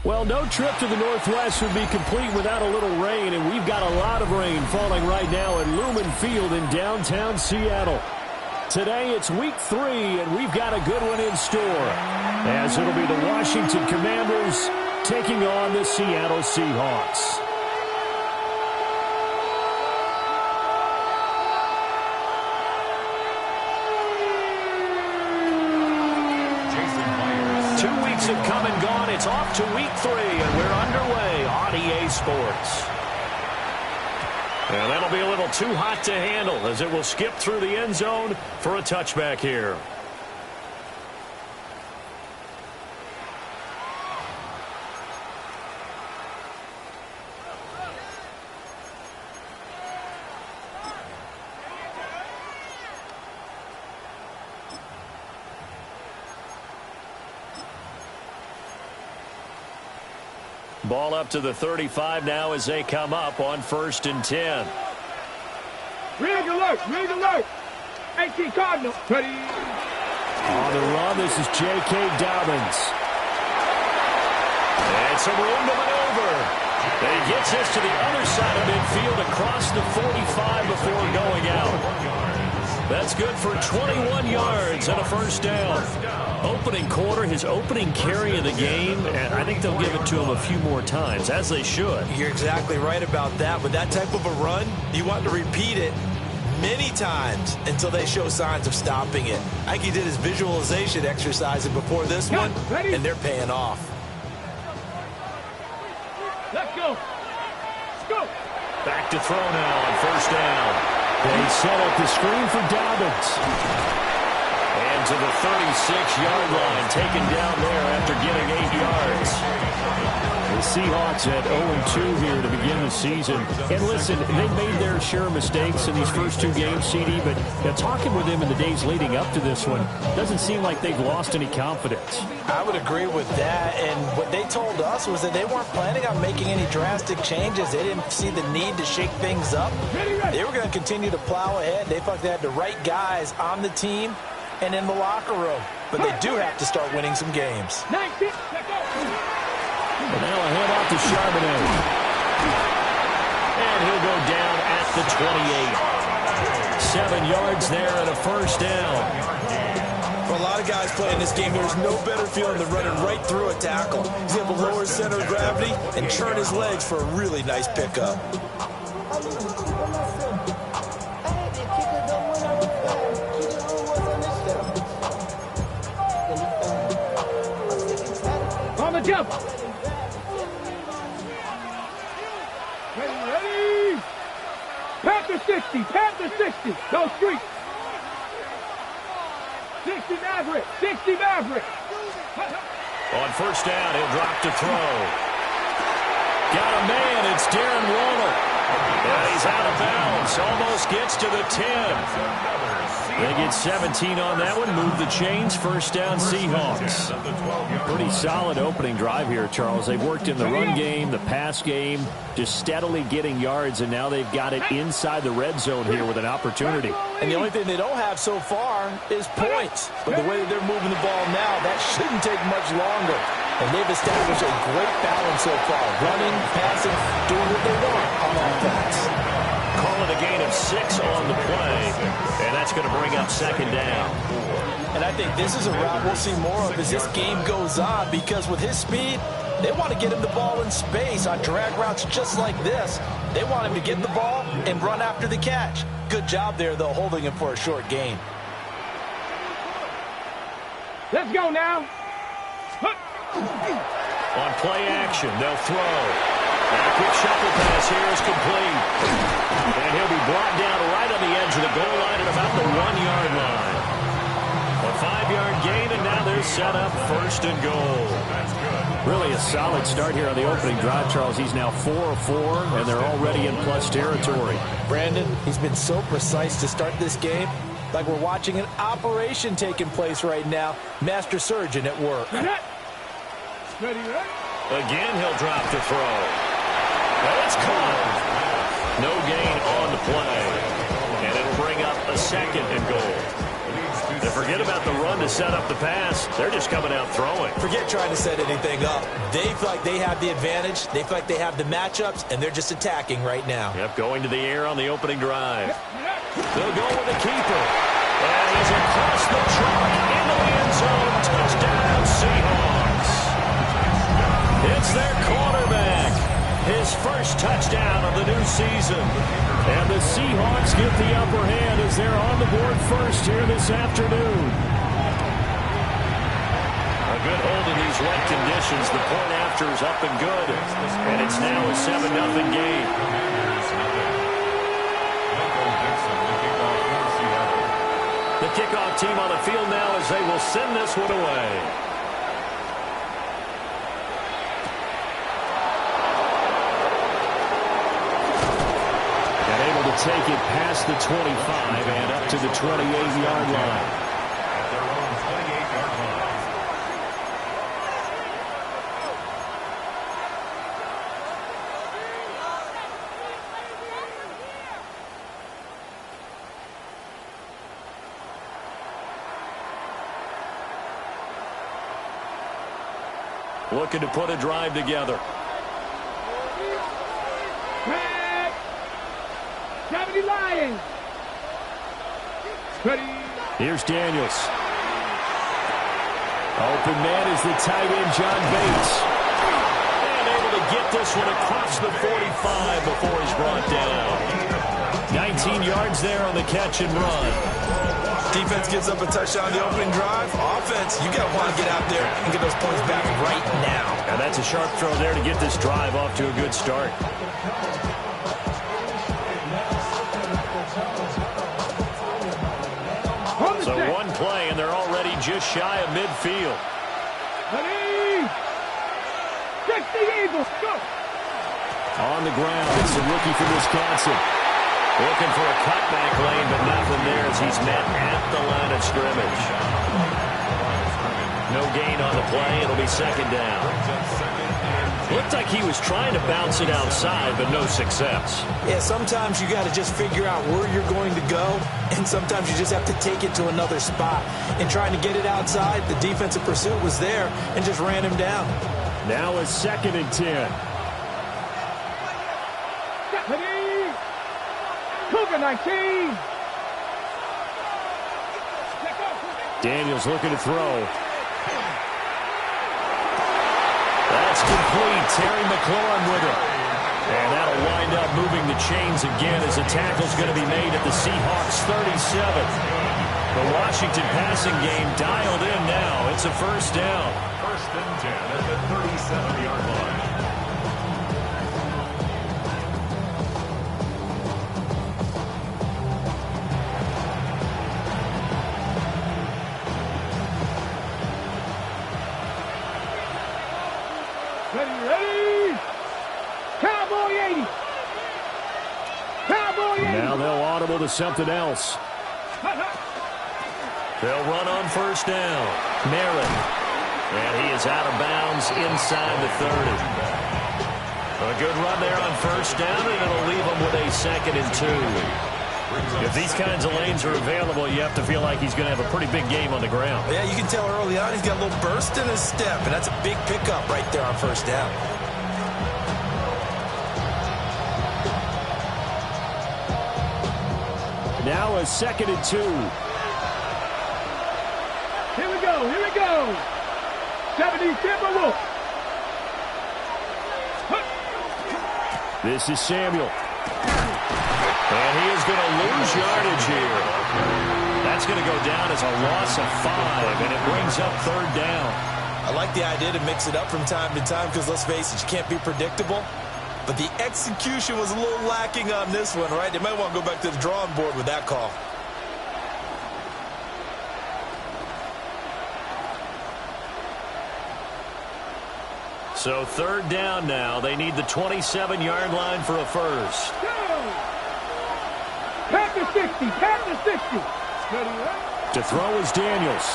Well, no trip to the Northwest would be complete without a little rain, and we've got a lot of rain falling right now at Lumen Field in downtown Seattle. Today it's week 3, and we've got a good one in store, as it'll be the Washington Commanders taking on the Seattle Seahawks. Have come and gone. It's off to week 3, and we're underway on EA Sports. And that'll be a little too hot to handle as it will skip through the end zone for a touchback here. Ball up to the 35 now as they come up on 1st and 10. Rig alert. 18 Cardinals. Ready. On the run, this is J.K. Dobbins. And some room to maneuver. And he gets this to the other side of midfield across the 45 before going out. That's good for 21 yards and a first down. Opening quarter, his opening carry of the game, and I think they'll give it to him a few more times, as they should. You're exactly right about that. With that type of a run, you want to repeat it many times until they show signs of stopping it. I think he did his visualization exercise before this one, and they're paying off. Let's go. Let's go. Back to throw now on first down. They set up the screen for Dobbins. And to the 36-yard line, taken down there after getting 8 yards. The Seahawks at 0-2 here to begin the season. And listen, they've made their share of mistakes in these first 2 games, CD, but talking with them in the days leading up to this one, doesn't seem like they've lost any confidence. I would agree with that, and what they told us was that they weren't planning on making any drastic changes. They didn't see the need to shake things up. They were going to continue to plow ahead. They thought they had the right guys on the team and in the locker room, but they do have to start winning some games. 19. And now a hand off to Charbonnet. And he'll go down at the 28. 7 yards there and a first down. For a lot of guys playing this game, there's no better feeling than running right through a tackle. He's able to lower his center of gravity and turn his legs for a really nice pickup. On the jump. Ready. Panther 60. Panther 60. Go street. 60 Maverick. 60 Maverick. On first down, he'll drop to throw. Got a man. It's Darren Waller. And he's out of bounds. Almost gets to the 10. They get 17 on that one. Move the chains. First down, Seahawks. Pretty solid opening drive here, Charles. They've worked in the run game, the pass game, just steadily getting yards, and now they've got it inside the red zone here with an opportunity. And the only thing they don't have so far is points. But the way that they're moving the ball now, that shouldn't take much longer. And they've established a great balance so far. Running, passing, doing what they want on offense. Call it a gain of 6 on the play, and that's going to bring up second down. And I think this is a route we'll see more of as this game goes on, because with his speed, they want to get him the ball in space on drag routes just like this. They want him to get the ball and run after the catch. Good job there, though, holding him for a short gain. Let's go now. On play action, they'll throw. And a quick shuffle pass here is complete. And he'll be brought down right on the edge of the goal line at about the 1-yard line. A 5-yard gain, and now they're set up first and goal. Really a solid start here on the opening drive, Charles. He's now 4 of 4, and they're already in plus territory. Brandon, he's been so precise to start this game. Like we're watching an operation taking place right now. Master surgeon at work. Ready. Again, he'll drop to throw. And it's caught. No gain on the play. And it'll bring up a second and goal. And forget about the run to set up the pass. They're just coming out throwing. Forget trying to set anything up. They feel like they have the advantage. They feel like they have the matchups, and they're just attacking right now. Yep, going to the air on the opening drive. They'll go with the keeper. And he's across the chalk into the end zone. Touchdown, Seahawks. It's their quarterback. His first touchdown of the new season. And the Seahawks get the upper hand as they're on the board first here this afternoon. A good hold in these wet conditions. The point after is up and good. And it's now a 7-0 game. The kickoff team on the field now as they will send this one away. Take it past the 25 and up to the 28-yard line. At their own 28-yard line. Looking to put a drive together. Lions. Here's Daniels. Open man is the tight end, John Bates. And able to get this one across the 45 before he's brought down. 19 yards there on the catch and run. Defense gives up a touchdown on the opening drive. Offense, you got to want to get out there and get those points back right now. And that's a sharp throw there to get this drive off to a good start. So one play, and they're already just shy of midfield. Check the Eagles. Go. On the ground, it's the rookie from Wisconsin. Looking for a cutback lane, but nothing there as he's met at the line of scrimmage. No gain on the play. It'll be second down. Looked like he was trying to bounce it outside, but no success. Yeah, sometimes you got to just figure out where you're going to go, and sometimes you just have to take it to another spot. In trying to get it outside, the defensive pursuit was there and just ran him down. Now a 2nd and 10. Cougar 19. Daniels looking to throw. That's complete. Terry McLaurin with it. And that'll wind up moving the chains again as a tackle's going to be made at the Seahawks 37. The Washington passing game dialed in now. It's a first down. 1st and 10 at the 37-yard line. Ready? Cowboy 80. Cowboy 80. Now they'll audible to something else. They'll run on first down. Merritt. And he is out of bounds inside the 30. A good run there on first down, and it'll leave him with a 2nd and 2. If these kinds of lanes are available, you have to feel like he's going to have a pretty big game on the ground. Yeah, you can tell early on he's got a little burst in his step, and that's a big pickup right there on first down. Now a 2nd and 2. Here we go. Here we go. 70 Timberwolves. This is Samuel. And he is going to lose yardage here. That's going to go down as a loss of 5, and it brings up 3rd down. I like the idea to mix it up from time to time because, let's face it, you can't be predictable. But the execution was a little lacking on this one, right? They might want to go back to the drawing board with that call. So 3rd down now. They need the 27-yard line for a first. Panther 60. Panther 60. To throw is Daniels.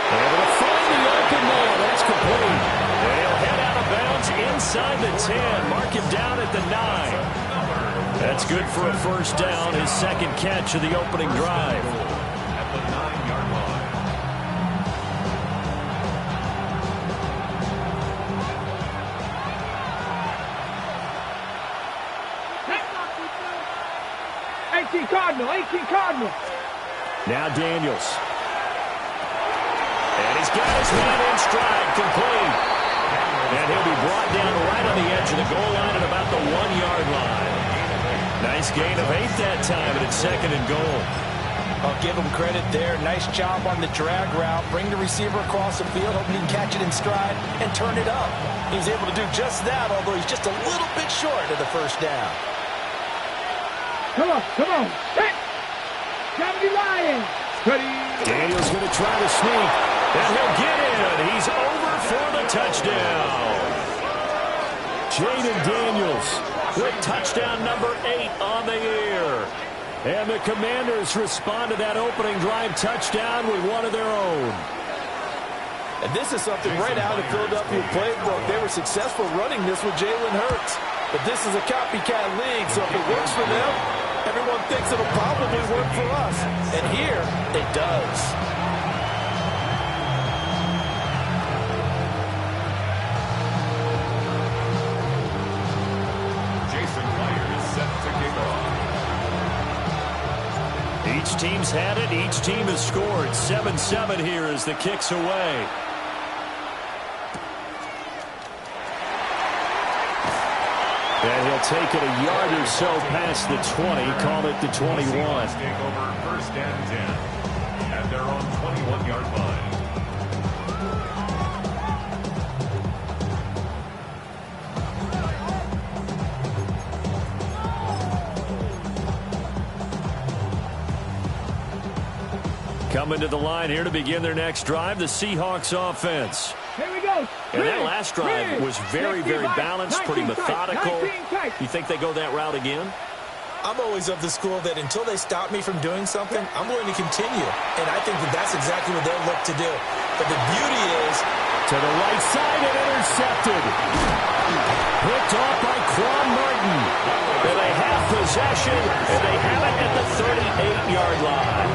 Able to find the open man. That's complete. They'll head out of bounds inside the 10. Mark him down at the 9. That's good for a first down, his second catch of the opening drive. At the 9-yard line. 18 Cardinal, 18 Cardinal. Now Daniels. And he's got his man in stride, complete. And he'll be brought down right on the edge of the goal line at about the 1-yard line. Nice gain of 8 that time, and it's second and goal. I'll give him credit there. Nice job on the drag route. Bring the receiver across the field, hoping he can catch it in stride and turn it up. He was able to do just that, although he's just a little bit short of the first down. Come on, come on. Hit. 70 Lions. Ready. Daniels going to try to sneak, and he'll get in. He's over for the touchdown. Jaden Daniels with touchdown number 8 on the year. And the Commanders respond to that opening drive touchdown with one of their own. And this is something right out of the Philadelphia playbook. They were successful running this with Jalen Hurts. But this is a copycat league, so if it works for them, everyone thinks it'll probably work for us. And here, it does. Jason White is set to kick off. Each team's had it. Each team has scored. 7-7 here as the kick's away. And he'll take it a yard or so past the 20. Call it the 21. Seahawks take over first and 10 at their own 21-yard line. Coming to the line here to begin their next drive, the Seahawks offense. Here we go. And that last drive was very, very balanced, pretty methodical. You think they go that route again? I'm always of the school that until they stop me from doing something, I'm going to continue. And I think that that's exactly what they'll look to do. But the beauty is, to the right side and intercepted. Picked off by Quan Martin. And they have possession, and they have it at the 38-yard line.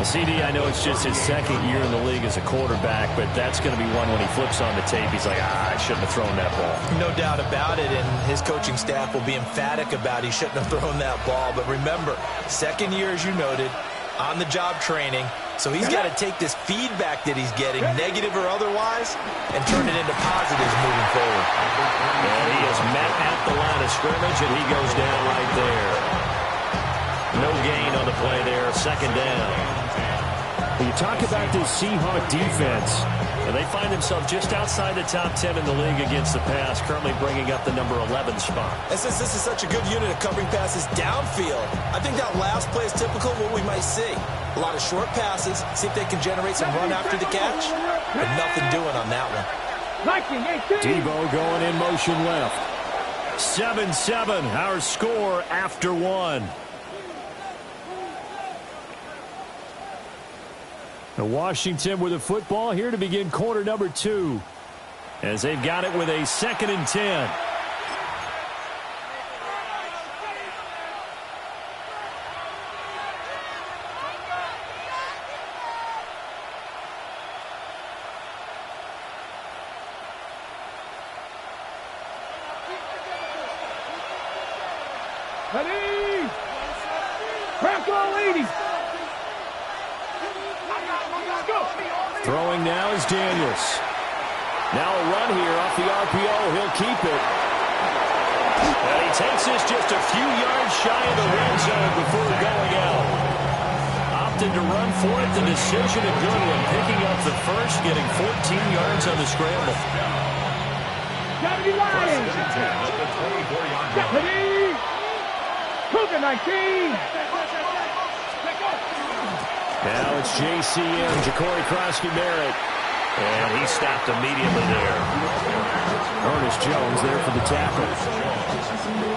CD, I know it's just his second year in the league as a quarterback, but that's going to be one when he flips on the tape. He's like, I shouldn't have thrown that ball. No doubt about it, and his coaching staff will be emphatic about he shouldn't have thrown that ball. But remember, second year, as you noted, on-the-job training, so he's got to take this feedback that he's getting, negative or otherwise, and turn it into positives moving forward. And he is met at the line of scrimmage, and he goes down right there. No gain on the play there, second down. You talk about this Seahawk defense, and they find themselves just outside the top 10 in the league against the pass, currently bringing up the number 11 spot. And since this is such a good unit of covering passes downfield, I think that last play is typical of what we might see. A lot of short passes, see if they can generate some run after the catch, but nothing doing on that one. Debo going in motion left. 7-7, our score after one. Washington with the football here to begin quarter number 2, as they've got it with a 2nd and 10. Ready. Crackle 80. Throwing now is Daniels. Now a run here off the RPO. He'll keep it. And he takes this just a few yards shy of the red zone before going out. Opted to run for it. The decision a good one. Picking up the first, getting 14 yards on the scramble. Deputy Lions. Deputy. Cougar 19. Now it's JCM, Ja'Cory Krosky-Merritt. And he stopped immediately there. Ernest Jones there for the tackle.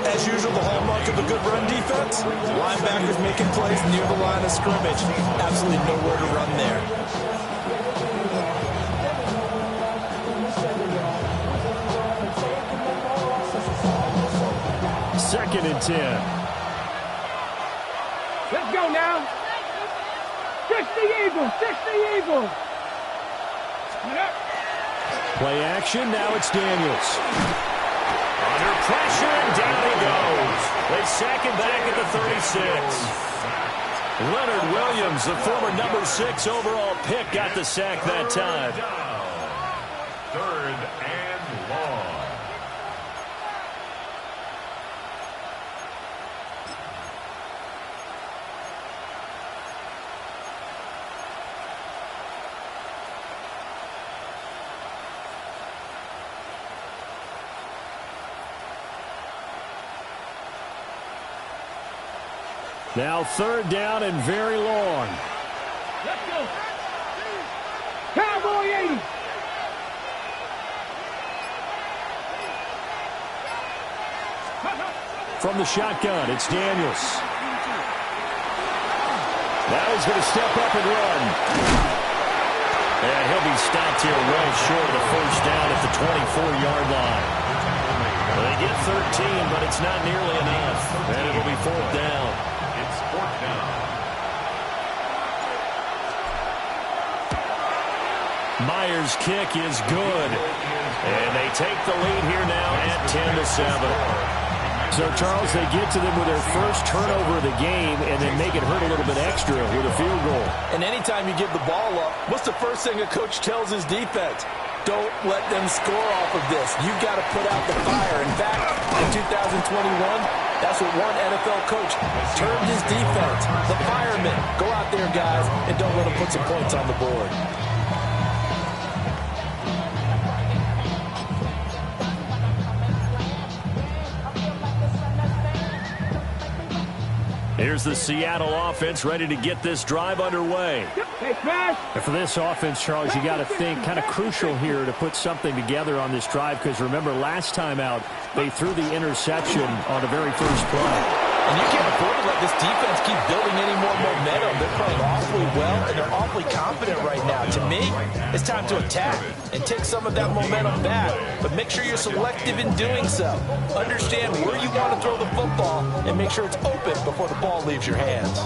As usual, the hallmark of a good run defense, linebackers making plays near the line of scrimmage. Absolutely nowhere to run there. 2nd and 10. Let's go now. 60 Eagles, 60 Eagles. Play action, now it's Daniels. Under pressure, and down he goes. They sack him back at the 36. Leonard Williams, the former number 6 overall pick, got the sack that time. 3rd and long. Now 3rd down and very long. Let's go. Cowboy 80. From the shotgun, it's Daniels. Now he's going to step up and run. And he'll be stopped here way short of the 1st down at the 24-yard line. They get 13, but it's not nearly enough. And it'll be 4th down. It's 4th down. Myers' kick is good. And they take the lead here now at 10-7. So, Charles, they get to them with their first turnover of the game and then make it hurt a little bit extra with a field goal. And anytime you give the ball up, what's the first thing a coach tells his defense? Don't let them score off of this. You've got to put out the fire. In fact, in 2021, that's what one NFL coach termed his defense. The firemen. Go out there, guys, and don't let them put some points on the board. Here's the Seattle offense ready to get this drive underway. And for this offense, Charles, you got to think kind of crucial here to put something together on this drive because remember last time out they threw the interception on the very first play. And you can't afford to let this defense keep building any more momentum. They're playing awfully well, and they're awfully confident right now. To me, it's time to attack and take some of that momentum back. But make sure you're selective in doing so. Understand where you want to throw the football and make sure it's open before the ball leaves your hands.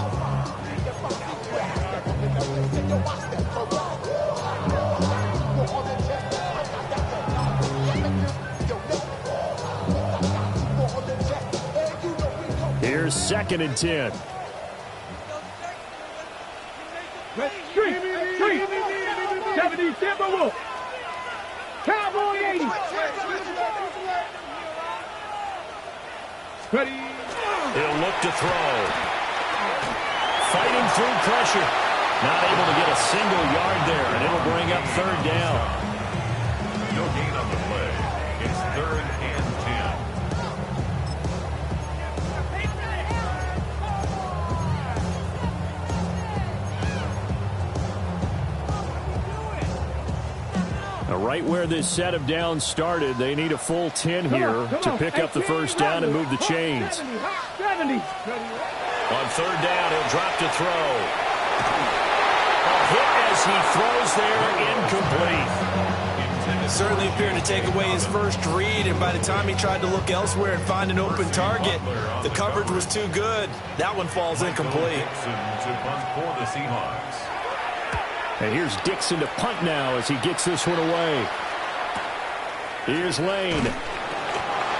Here's 2nd and 10. Street. 70 Timberwolves. Cowboy 80. Ready. He'll look to throw. Fighting through pressure. Not able to get a single yard there, and it'll bring up 3rd down. No gain on the play. It's 3rd and 10. Right where this set of downs started, they need a full 10 here to pick up the 1st down and move the chains. 70. On 3rd down, he'll drop to throw. A hit as he throws there, incomplete. It certainly appeared to take away his first read, and by the time he tried to look elsewhere and find an open target, the coverage was too good. That one falls incomplete. To punt for the Seahawks. And here's Dixon to punt now as he gets this one away. Here's Lane.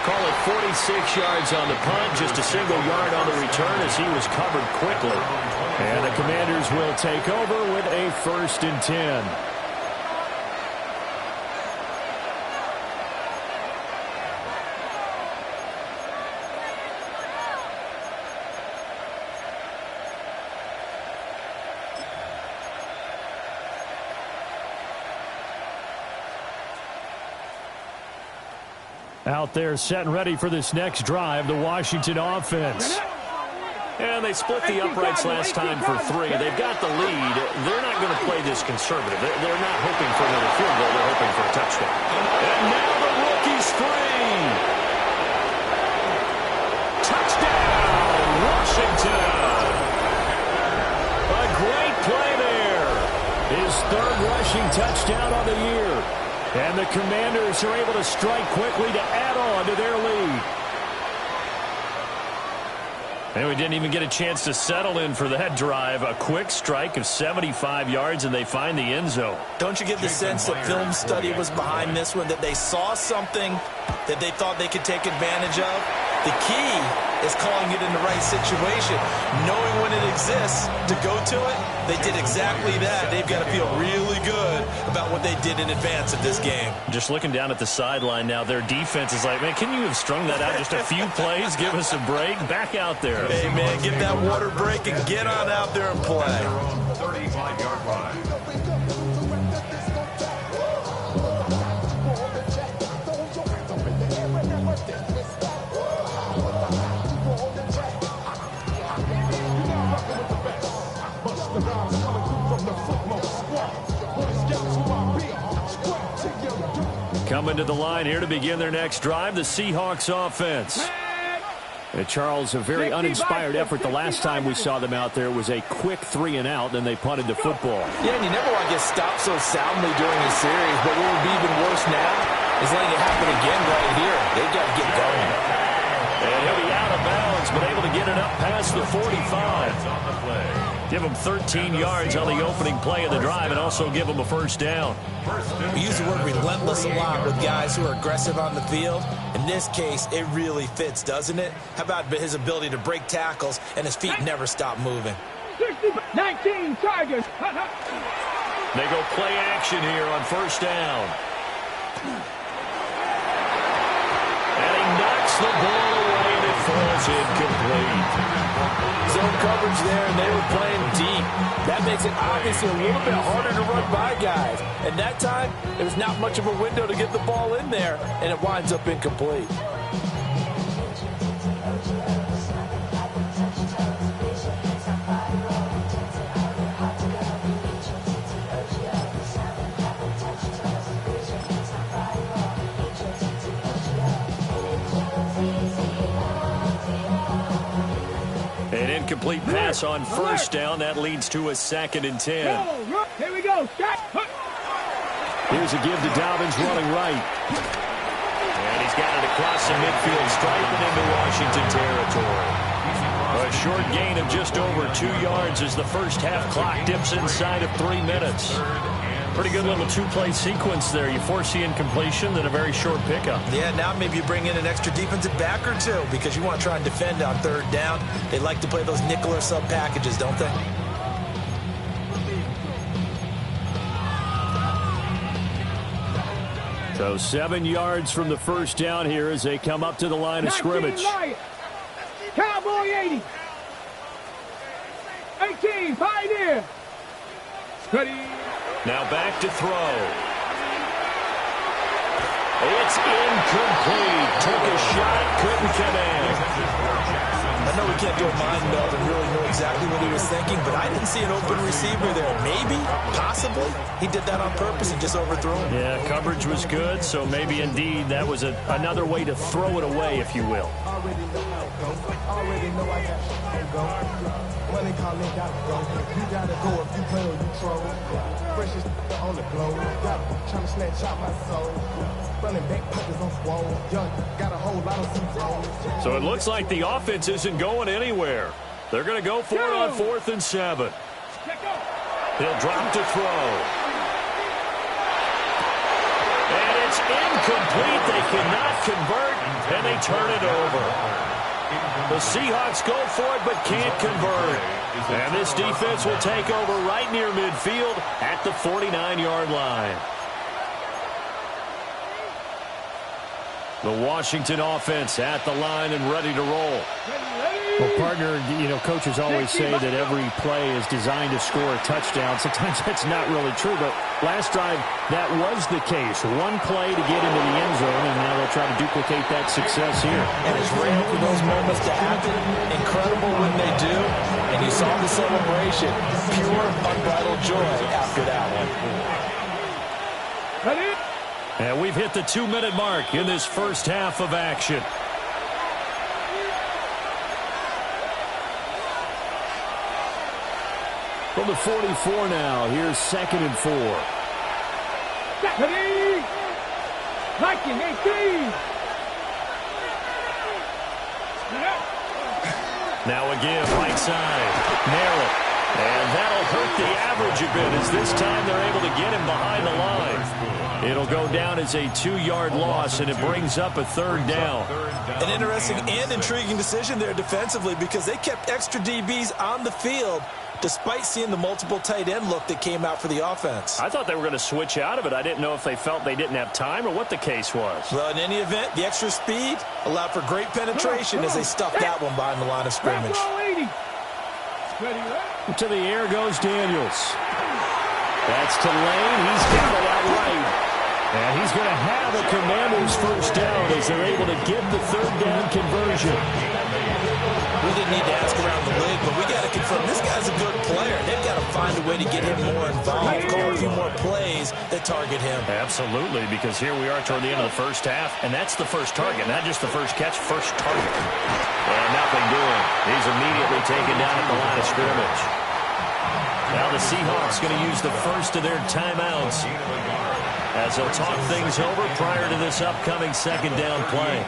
Call it 46 yards on the punt, just a single yard on the return as he was covered quickly. And the Commanders will take over with a 1st and 10. Out there set and ready for this next drive, the Washington offense. And they split the uprights last time for 3. They've got the lead. They're not going to play this conservative. They're not hoping for another field goal. They're hoping for a touchdown. And now the rookie's free. Touchdown, Washington. A great play there. His 3rd rushing touchdown on the year. And the Commanders are able to strike quickly to add on to their lead. And we didn't even get a chance to settle in for that drive. A quick strike of 75 yards, and they find the end zone. Don't you get the sense that film study was behind this one, that they saw something that they thought they could take advantage of? The key is calling it in the right situation, knowing when it exists to go to it. They did exactly that. They've got to feel really good about what they did in advance of this game. Just looking down at the sideline now, their defense is like, man, can you have strung that out just a few plays? Give us a break. Back out there. Hey, man, get that water break and get on out there and play. 35-yard line. Coming to the line here to begin their next drive, the Seahawks offense. Charles, a very uninspired effort the last time we saw them out there. Was a quick 3-and-out, then they punted the football. Yeah, and you never want to get stopped so soundly during a series, but what would be even worse now is letting it happen again right here. They've got to get going. And he'll be out of bounds, but able to get it up past the 45. Give him 13 yards on the opening play of the drive and also give him a first down. We use the word relentless a lot with guys who are aggressive on the field. In this case, it really fits, doesn't it? How about his ability to break tackles and his feet never stop moving? 19 Tigers. They go play action here on first down. And he knocks the ball away and it falls incomplete. Zone coverage there, and they were playing deep. That makes it obviously a little bit harder to run by guys. And that time, there's not much of a window to get the ball in there, and it winds up incomplete. An incomplete pass on first down. That leads to a 2nd and 10. Here we go. Here's a give to Dobbins running right. And he's got it across the midfield stripe and into Washington territory. A short gain of just over 2 yards as the first half clock dips inside of 3 minutes. Pretty good little two-play sequence there. You force the incompletion, then a very short pickup. Yeah, now maybe you bring in an extra defensive back or two because you want to try and defend on third down. They like to play those nickel or sub packages, don't they? So 7 yards from the first down here as they come up to the line of scrimmage. Cowboy 80. 18, Pioneer. Ready. Now back to throw. It's incomplete. Took a shot, couldn't come in. I know we can't do a mind meld and really know exactly what he was thinking, but I didn't see an open receiver there. Maybe, possibly, he did that on purpose and just overthrew him. Yeah, coverage was good, so maybe indeed that was another way to throw it away, if you will. Money calling, gotta go. You gotta go if you play or you troll. Precious on the globe. Trying to snatch out my soul. Running back pockets on swole. Young, got a whole lot of seats. So it looks like the offense isn't going anywhere. They're going to go for it on 4th and 7. He'll drop to throw. And it's incomplete. They cannot convert, and they turn it over. The Seahawks go for it but can't convert. And this defense will take over right near midfield at the 49-yard line. The Washington offense at the line and ready to roll. Well, partner, coaches always say that every play is designed to score a touchdown. Sometimes that's not really true, but last drive, that was the case. One play to get into the end zone, and now they'll try to duplicate that success here. And it's rare for those moments to happen. Incredible when they do. And you saw the celebration. Pure, unbridled joy after that one. And we've hit the 2-minute mark in this first half of action. From the 44 now, here's 2nd and 4. Ready. 19, 18. Now again, right side. Nail it. And that'll hurt the average a bit as this time they're able to get him behind the line. It'll go down as a 2-yard loss, and it brings up a 3rd down. An interesting and intriguing decision there defensively because they kept extra DBs on the field despite seeing the multiple tight end look that came out for the offense. I thought they were going to switch out of it. I didn't know if they felt they didn't have time or what the case was. Well, in any event, the extra speed allowed for great penetration as they stuffed that one behind the line of scrimmage. To the air goes Daniels. That's to Lane. He's got it outright. And he's going to have a Commanders first down as they're able to get the 3rd down conversion. We didn't need to ask around the league, but we got to confirm this guy's a good player. They've got to find a way to get him more involved, call a few more plays that target him. Absolutely, because here we are toward the end of the first half, and that's the first target, not just the first catch, first target. And nothing doing. He's immediately taken down at the line of scrimmage. Now the Seahawks going to use the first of their timeouts as they'll talk things over prior to this upcoming 2nd down play.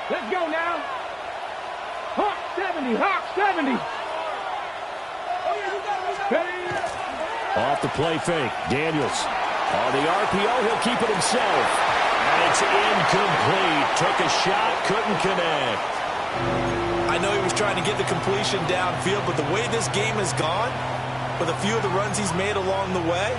Let's go now. Hawk 70, Hawk 70. Off the play fake, Daniels. On the RPO, he'll keep it himself. And it's incomplete. Took a shot, couldn't connect. I know he was trying to get the completion downfield, but the way this game has gone, with a few of the runs he's made along the way,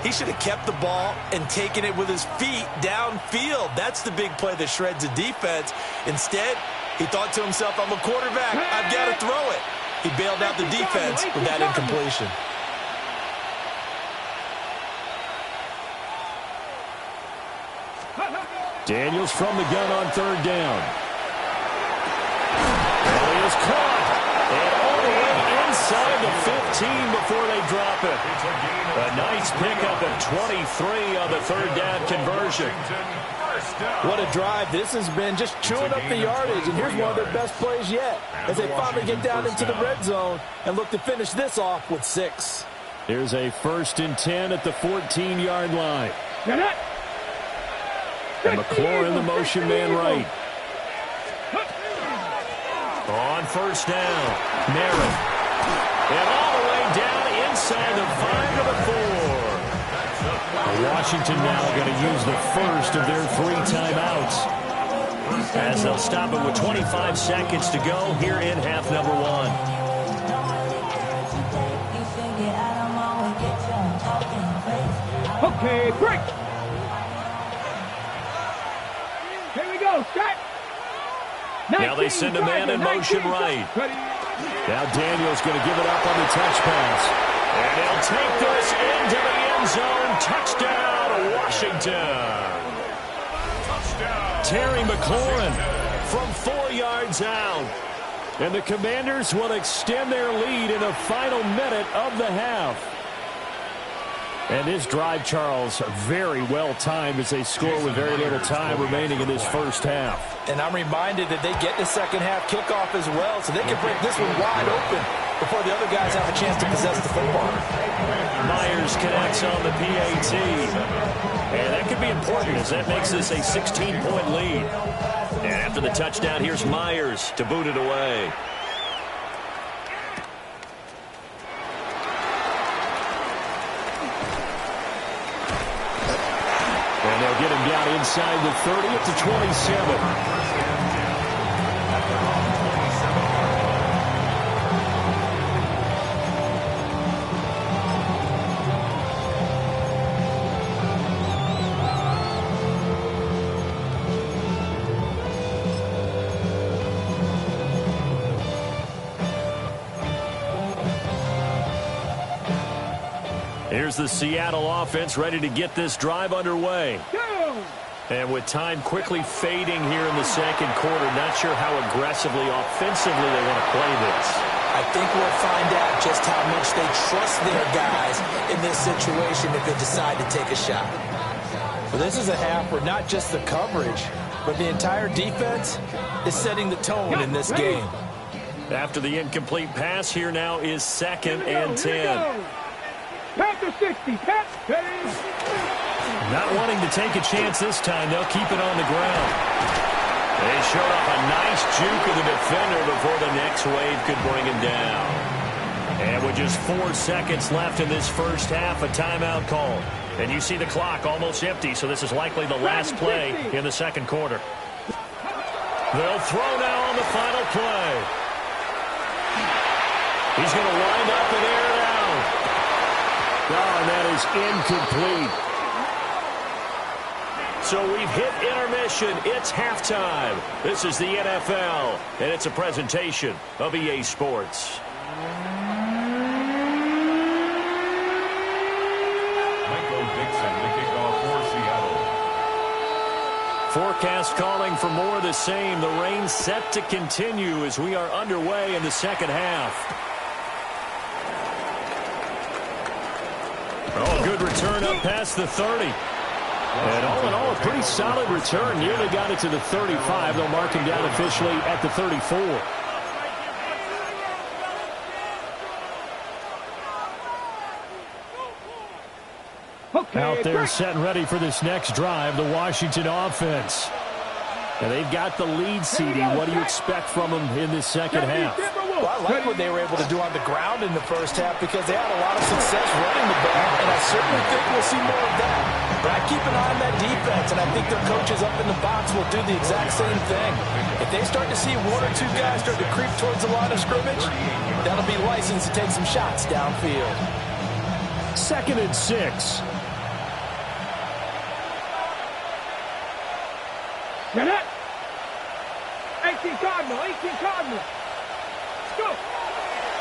he should have kept the ball and taken it with his feet downfield. That's the big play that shreds the defense. Instead, he thought to himself, I'm a quarterback. I've got to throw it. He bailed out the defense with that incompletion. Daniels from the gun on 3rd down. And he is caught. And all the way inside the 15 before they drop it. A nice pickup of 23 on the 3rd down conversion. What a drive this has been, just chewing up the yardage. And here's one of their best plays yet as they finally get down into the red zone and look to finish this off with 6. Here's a 1st and 10 at the 14-yard line. And McLaurin in the motion man right. On 1st down, Merritt. And all the way down inside the 5 to the 4. Washington now going to use the first of their 3 timeouts as they'll stop it with 25 seconds to go here in half number 1. Okay, break. Here we go, Scott. Now they send a man in motion right. Now Daniels going to give it up on the touch pass. And he'll take this into the end zone. Touchdown, Washington. Touchdown. Terry McLaurin from 4 yards out. And the Commanders will extend their lead in the final minute of the half. And this drive, Charles, very well timed as they score with very little time remaining in this first half. And I'm reminded that they get the second half kickoff as well, so they can break this one wide open before the other guys have a chance to possess the football. Myers connects on the PAT. And that could be important as that makes this a 16-point lead. And after the touchdown, here's Myers to boot it away. And they'll get him down inside the 30 at the 27. Here's the Seattle offense ready to get this drive underway. And with time quickly fading here in the second quarter, not sure how aggressively, offensively they want to play this. I think we'll find out just how much they trust their guys in this situation if they decide to take a shot. But this is a half where not just the coverage, but the entire defense is setting the tone in this game. After the incomplete pass, here now is 2nd and 10. Panther 60. Not wanting to take a chance this time. They'll keep it on the ground. They showed up a nice juke of the defender before the next wave could bring him down. And with just 4 seconds left in this first half, a timeout call. And you see the clock almost empty, so this is likely the last play in the second quarter. They'll throw now on the final play. He's going to wind up and air it out. Oh, and that is incomplete. So we've hit intermission. It's halftime. This is the NFL, and it's a presentation of EA Sports. Forecast calling for more of the same. The rain set to continue as we are underway in the second half. Oh, good return up past the 30. And all in all, a pretty solid return. Nearly got it to the 35. They'll mark him down officially at the 34. Out there set and ready for this next drive, the Washington offense. And they've got the lead seeding. What do you expect from them in this second half? Well, I like what they were able to do on the ground in the first half because they had a lot of success running the ball, and I certainly think we'll see more of that. But I keep an eye on that defense, and I think their coaches up in the box will do the exact same thing. If they start to see 1 or 2 guys start to creep towards the line of scrimmage, that'll be licensed to take some shots downfield. 2nd and 6. Get it. 18 Cardinal. Let's go.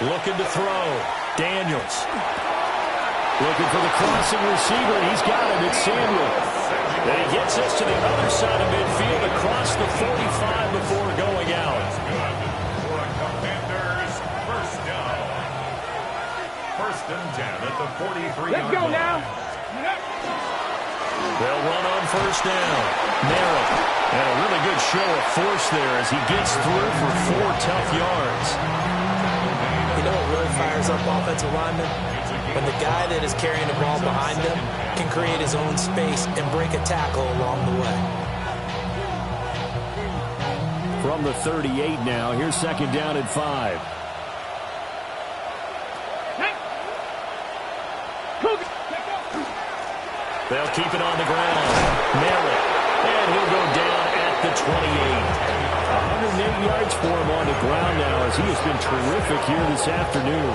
Looking to throw. Daniels. Looking for the crossing receiver. He's got it. It's Samuel. And he gets us to the other side of midfield across the 45 before going out. Commanders, first down. 1st and 10 at the 43-yard line. Let's go now. They'll run on 1st down. Merritt. And a really good show of force there as he gets through for 4 tough yards. You know what really fires up offensive linemen? When the guy that is carrying the ball behind them can create his own space and break a tackle along the way. From the 38 now, here's 2nd down and 5. They'll keep it on the ground. Merritt. And he'll go down at the 28. 108 yards for him on the ground now as he has been terrific here this afternoon.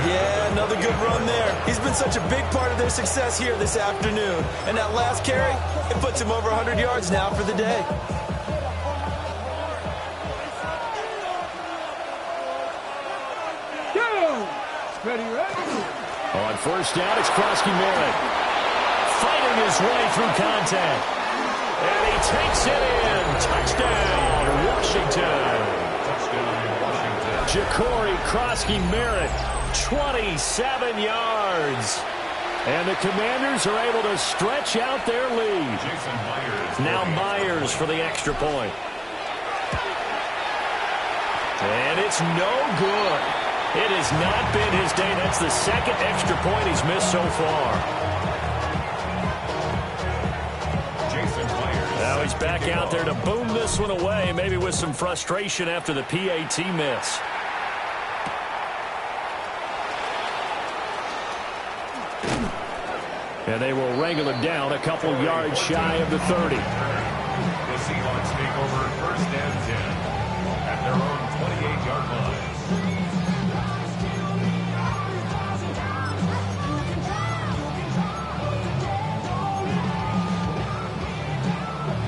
Yeah, another good run there. He's been such a big part of their success here this afternoon. And that last carry, it puts him over 100 yards now for the day. Ready. On 1st down, it's Krosky-Merritt. Fighting his way through contact. And he takes it in. Touchdown, Washington. Ja'Cory Krosky-Merritt, 27 yards. And the Commanders are able to stretch out their lead. Now Myers for the extra point. And it's no good. It has not been his day. That's the 2nd extra point he's missed so far. Now he's back out there to boom this one away, maybe with some frustration after the PAT miss. And they will wrangle him down a couple yards shy of the 30. The Seahawks take over 1st and 10 at their own 28-yard line.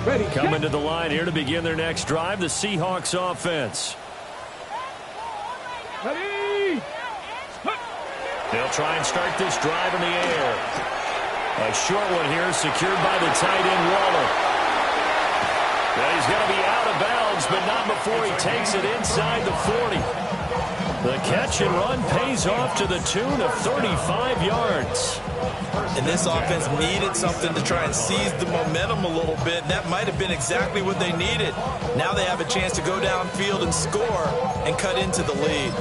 Ready. Coming to the line here to begin their next drive, the Seahawks offense. Ready. They'll try and start this drive in the air. A short one here secured by the tight end Waller. Now he's going to be out of bounds, but not before he takes it inside the 40. The catch and run pays off to the tune of 35 yards. And this offense needed something to try and seize the momentum a little bit. And that might have been exactly what they needed. Now they have a chance to go downfield and score and cut into the lead.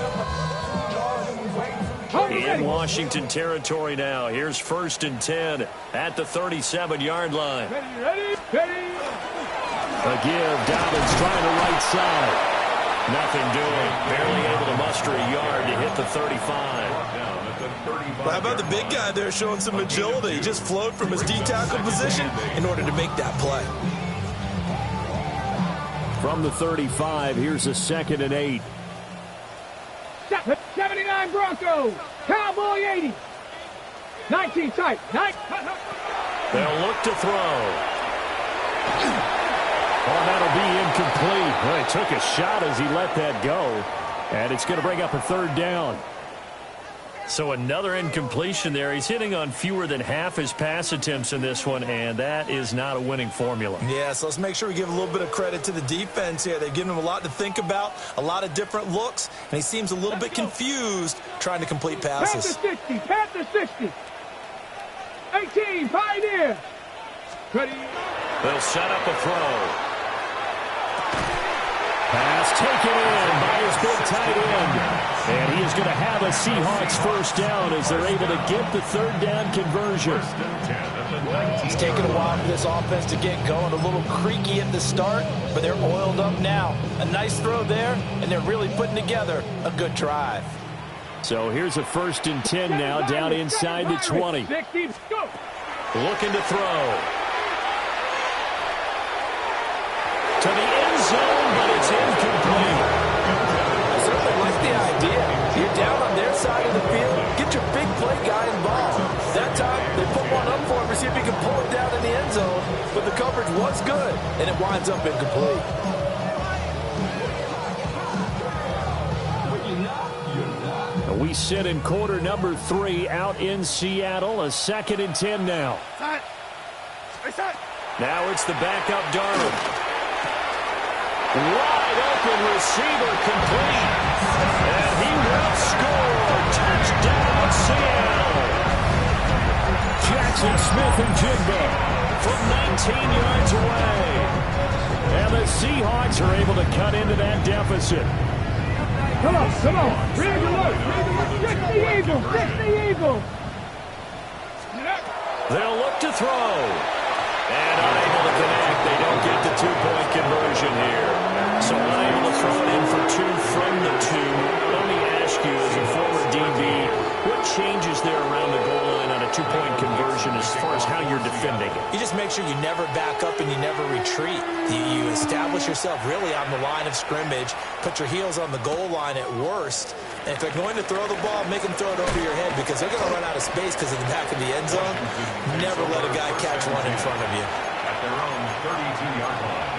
In Washington territory now. Here's 1st and 10 at the 37-yard line. Ready. A give. Dobbins trying the right side. Nothing doing. Barely able to muster a yard to hit the 35. Well, how about the big guy there showing some agility? He just flowed from his D-tackle position in order to make that play. From the 35, here's a 2nd and 8. 79 Broncos. Cowboy 80. 19 tight. They'll look to throw. Oh, that'll be incomplete. Well, he took a shot as he let that go. And it's going to bring up a 3rd down. So another incompletion there. He's hitting on fewer than half his pass attempts in this one, and that is not a winning formula. Yeah, so let's make sure we give a little bit of credit to the defense here. They've given him a lot to think about, a lot of different looks, and he seems a little bit confused trying to complete passes. Panther 60. 18, Pioneer. Ready. They'll set up a throw. Pass taken in by his big tight end. And he is going to have a Seahawks 1st down as they're able to get the 3rd down conversion. It's taken a while for this offense to get going. A little creaky at the start, but they're oiled up now. A nice throw there, and they're really putting together a good drive. So here's a 1st and 10 now down inside the 20. Looking to throw. To the end zone, but it's incomplete. I certainly like the idea. You're down on their side of the field. Get your big play guy involved. That time, they put one up for him to see if he can pull it down in the end zone. But the coverage was good, and it winds up incomplete. We sit in quarter number 3 out in Seattle. A 2nd and 10 now. Now it's the backup Darnold. Wide open receiver complete. And he will score. Touchdown, Seattle. Jackson Smith-Njigba from 19 yards away. And the Seahawks are able to cut into that deficit. Come on. Read the look. Fix the Eagles. They'll look to throw. And unable to connect. They don't get the 2-point conversion here. So unable to throw it in for 2 from the 2. Let me ask you, as a former DB, what changes there around the goal line on a 2-point conversion as far as how you're defending it? You just make sure you never back up and you never retreat. You establish yourself really on the line of scrimmage, put your heels on the goal line at worst, and if they're going to throw the ball, make them throw it over your head because they're going to run out of space because of the back of the end zone. Never let a guy catch one in front of you. At their own 32-yard line.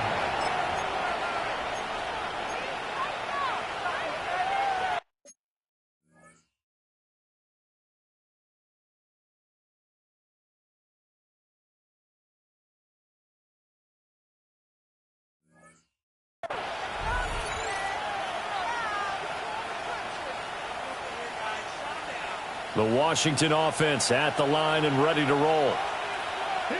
The Washington offense at the line and ready to roll.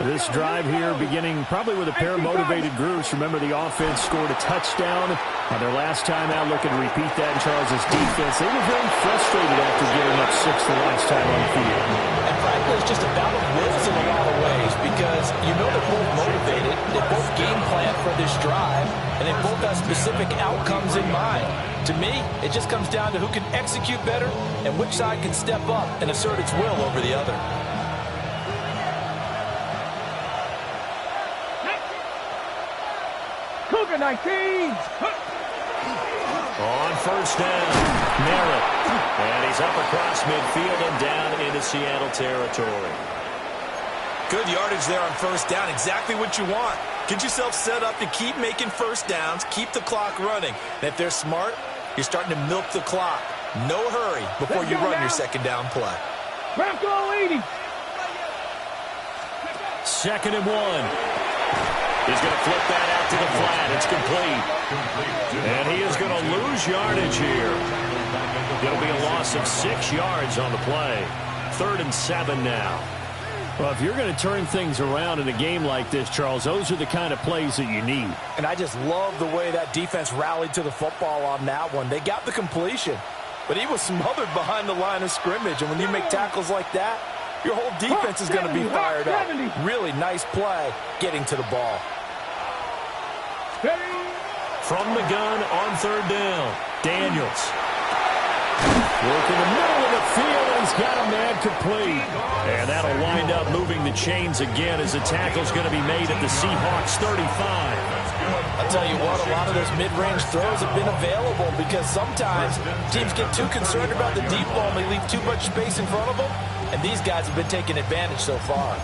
This drive here beginning probably with a pair of motivated groups. Remember, the offense scored a touchdown on their last time out. Looking to repeat that in Charles' defense. They were very frustrated after giving up 6 the last time on the field. And frankly, it's just a battle of wills in a lot of ways because you know they're both motivated. They both game plan for this drive, and they both have specific outcomes in mind. To me, it just comes down to who can execute better and which side can step up and assert its will over the other. Cougar 19. On 1st down, Merritt. And he's up across midfield and down into Seattle territory. Good yardage there on 1st down. Exactly what you want. Get yourself set up to keep making 1st downs, keep the clock running. And if they're smart, you're starting to milk the clock. No hurry before you run your 2nd down play. Bronco 80. 2nd and 1. He's going to flip that out to the flat. It's complete. And he is going to lose yardage here. It'll be a loss of 6 yards on the play. 3rd and 7 now. Well, if you're going to turn things around in a game like this, Charles, those are the kind of plays that you need. And I just love the way that defense rallied to the football on that one. They got the completion, but he was smothered behind the line of scrimmage. And when you make tackles like that, your whole defense is going to be fired up. Really nice play getting to the ball. From the gun on third down, Daniels. Work in the middle of the field, and he's got a man complete. And that'll wind up moving the chains again as the tackle's going to be made at the Seahawks 35. I'll tell you what, a lot of those mid-range throws have been available because sometimes teams get too concerned about the deep ball and they leave too much space in front of them, and these guys have been taking advantage so far.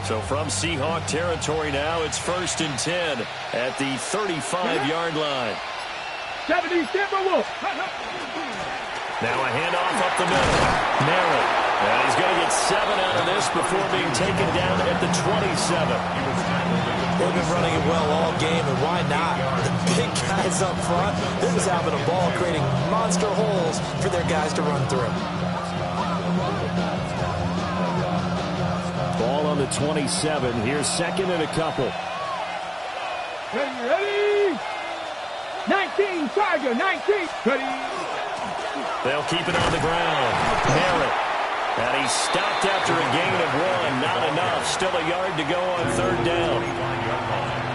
So from Seahawk territory now, it's 1st and 10 at the 35-yard line. 70 Timberwolves. Now a handoff up the middle. Merritt. And he's going to get 7 out of this before being taken down at the 27. They've been running it well all game, and why not? The big guys up front, they're just having a ball, creating monster holes for their guys to run through. Ball on the 27. Here's 2nd and a couple. Ready? 19, Tiger, 19. Ready? They'll keep it on the ground. Merritt. And he's stopped after a gain of 1. Not enough. Still a yard to go on third down.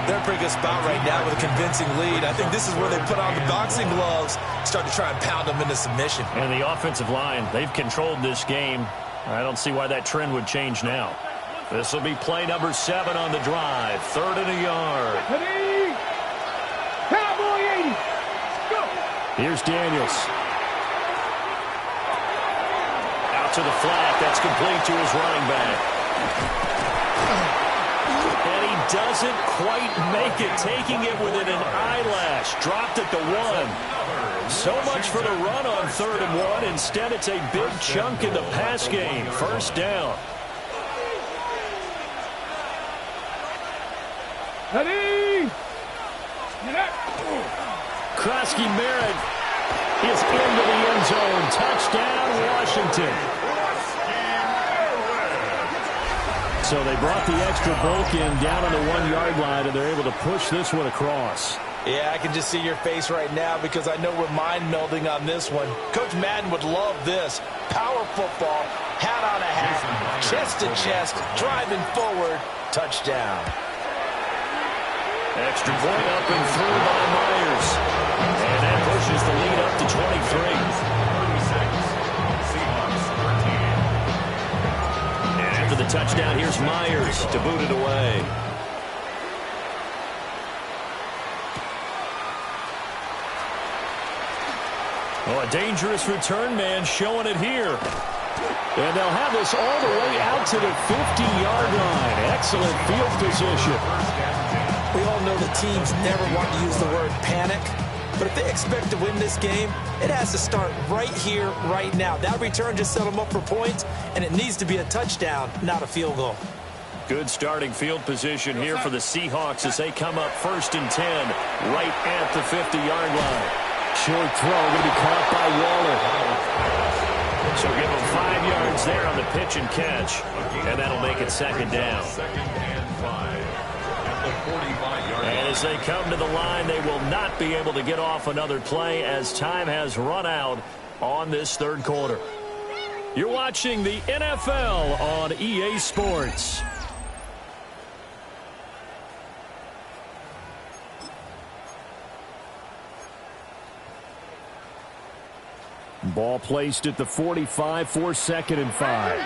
They're in a pretty good spot right now with a convincing lead. I think this is where they put on the boxing gloves, start to try and pound them into submission. And the offensive line, they've controlled this game. I don't see why that trend would change now. This will be play number 7 on the drive. 3rd and a yard. Ready? Cowboy 80. Go. Here's Daniels. Out to the flat. That's complete to his running back. And he doesn't quite make it, taking it within an eyelash. Dropped at the 1. So much for the run on 3rd and 1. Instead, it's a big chunk in the pass game. 1st down. Ready? Krosky Merritt is into the end zone. Touchdown, Washington. So they brought the extra bulk in down on the 1-yard line, and they're able to push this one across. Yeah, I can just see your face right now because I know we're mind melding on this one. Coach Madden would love this. Power football, hat on a hat, chest to chest, driving forward, touchdown. Extra point up and through by Myers. And that pushes the lead up to 23. 36, Seahawks 13. And after the touchdown, here's Myers to boot it away. Oh, a dangerous return man showing it here. And they'll have this all the way out to the 50-yard line. Excellent field position. We all know the teams never want to use the word panic, but if they expect to win this game, it has to start right here, right now. That return just set them up for points, and it needs to be a touchdown, not a field goal. Good starting field position here for the Seahawks as they come up 1st and 10 right at the 50-yard line. Short throw going to be caught by Waller. So give them 5 yards there on the pitch and catch, and that'll make it 2nd down. 2nd and 5. And as they come to the line, they will not be able to get off another play as time has run out on this 3rd quarter. You're watching the NFL on EA Sports. Ball placed at the 45 for 2nd and 5.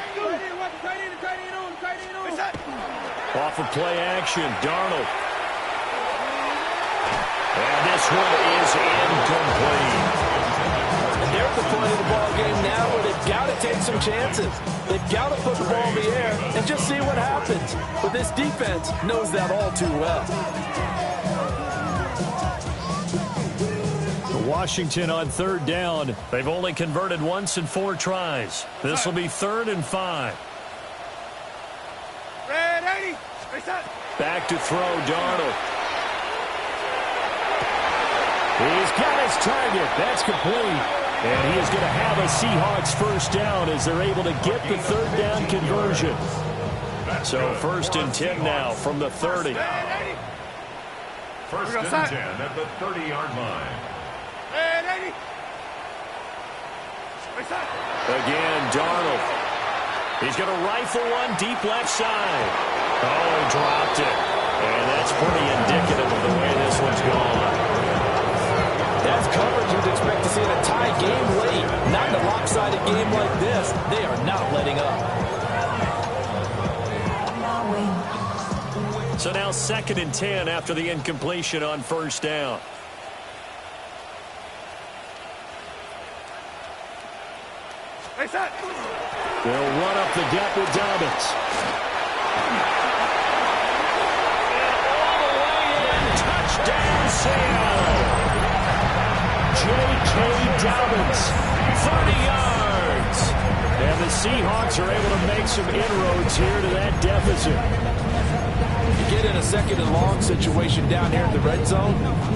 Off of play action, Darnold. And this one is incomplete. And they're at the point of the ball game now where they've got to take some chances. They've got to put the ball in the air and just see what happens. But this defense knows that all too well. Washington on 3rd down. They've only converted once in 4 tries. This will be 3rd and 5. Ready? Back to throw, Darnold. He's got his target. That's complete. And he is going to have a Seahawks first down as they're able to get the third down conversion. So 1st and 10 now from the 30. 1st and 10 at the 30-yard line. Again, Darnold. He's going to rifle one deep left side. Oh, he dropped it. And that's pretty indicative of the way this one's gone. That's coverage you'd expect to see in a tie game late. Not in a lopsided game like this. They are not letting up. So now 2nd and 10 after the incompletion on 1st down. They'll run up the gut with Dobbins. And all the way in. Touchdown, Seattle. J.K. Dobbins, 30 yards. And the Seahawks are able to make some inroads here to that deficit. You get in a 2nd and long situation down here in the red zone,